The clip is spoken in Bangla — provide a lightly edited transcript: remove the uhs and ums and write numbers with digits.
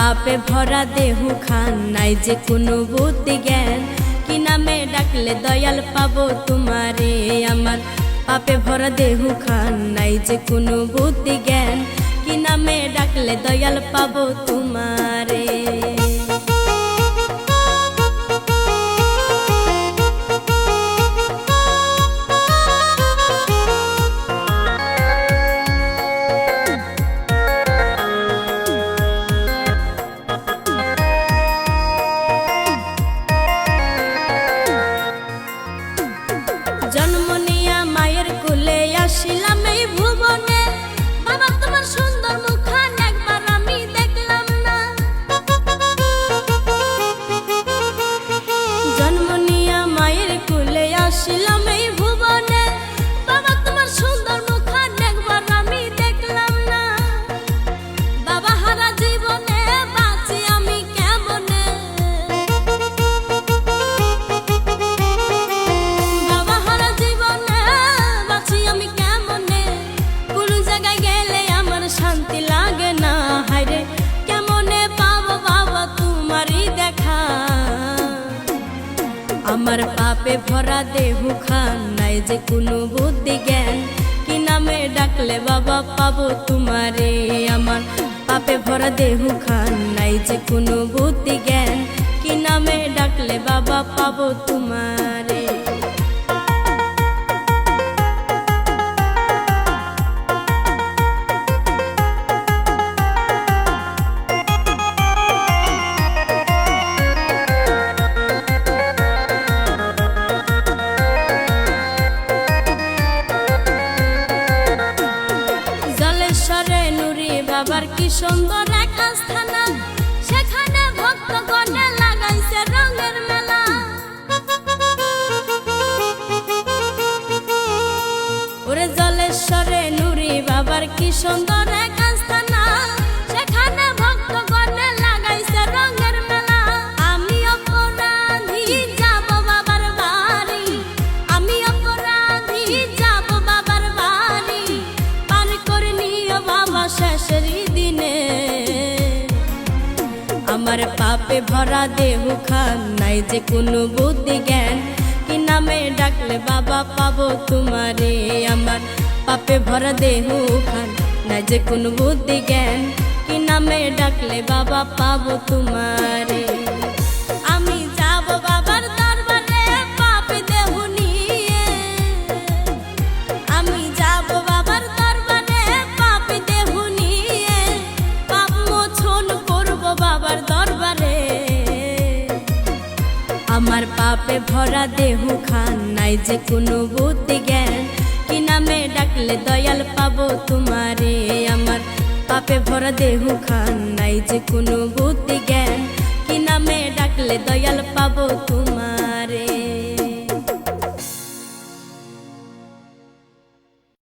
পাপে ভরা দেহু খান, নাই যে কোনো বুদ্ধি জ্ঞান। কি নামে ডাকলে দয়াল পাবো তোমারে? আমার পাপে ভরা দেহু খান, নাই যে কোনো বুদ্ধি জ্ঞান। কি নামে ডাকলে দয়াল পাবো তোমারে? জন্ম নিয়া মায়ের কোলে আসিলাম এই ভুবনে, বাবা তোমার সুন্দর মুখখান একবার আমি দেখলাম না। জন্ম নিয়া মায়ের কোলে আসিলাম এই ভুবনে, বাবা তোমার সুন্দর মুখখান একবার আমি দেখলাম না। বাবা হারা জীবনে বাঁচি আমি কেমনে? শান্তি লাগে না, হায়রে কেমনে পাবো বাবা তোমারই দেখা? আমার পাপে ভরা দেহু খান, নাই যে কোনো বুদ্ধি জ্ঞান। কি নামে ডাকলে বাবা পাবো তোমারে? আমার পাপে ভরা দেহু খান, নাই যে কোনো বুদ্ধি জ্ঞান। কি নামে ডাকলে বাবা পাবো তোমারে? বাবার কি সুন্দর এক আস্থানা, সেখানে ভক্তগণে লাগাইছে রঙের মেলা। ওরে জলেশ্বরে নুরি বাবার কি সুন্দর এক আস্থানা, সেখানে ভক্তগণে লাগাইছে রঙের মেলা। আমি অপরাধী যাব বাবার বাড়ি, আমি অপরাধী যাব বাবার বাড়ি, পার করে নিও বাবা শেষের দিনে। আমার পাপে ভরা দেহু খান, নাই যে কোনো বুদ্ধি জ্ঞান। কি নামে ডাকলে বাবা পাবো তোমারে? আমার পাপে ভরা দেহু খান, নাই যে কোনো বুদ্ধি জ্ঞান। কি নামে ডাকলে বাবা পাবো তোমারে? আমি যাব বাবার দরবারে পাপে দেহু নিয়ে, আমি যাব বাবার দরবারে পাপে দেহু নিয়ে, পাপ মোচন করব বাবার দরবারে। আমার পাপে ভরা দেহু খান, নাই যে কোনো বুদ্ধি জ্ঞান। কি নামে ডাকলে দয়াল পাবো তোমারে? আমার পাপে ভরা দেহু খান, নাই যে কোনো বুদ্ধি জ্ঞান। কি নামে ডাকলে দয়াল পাবো তোমারে?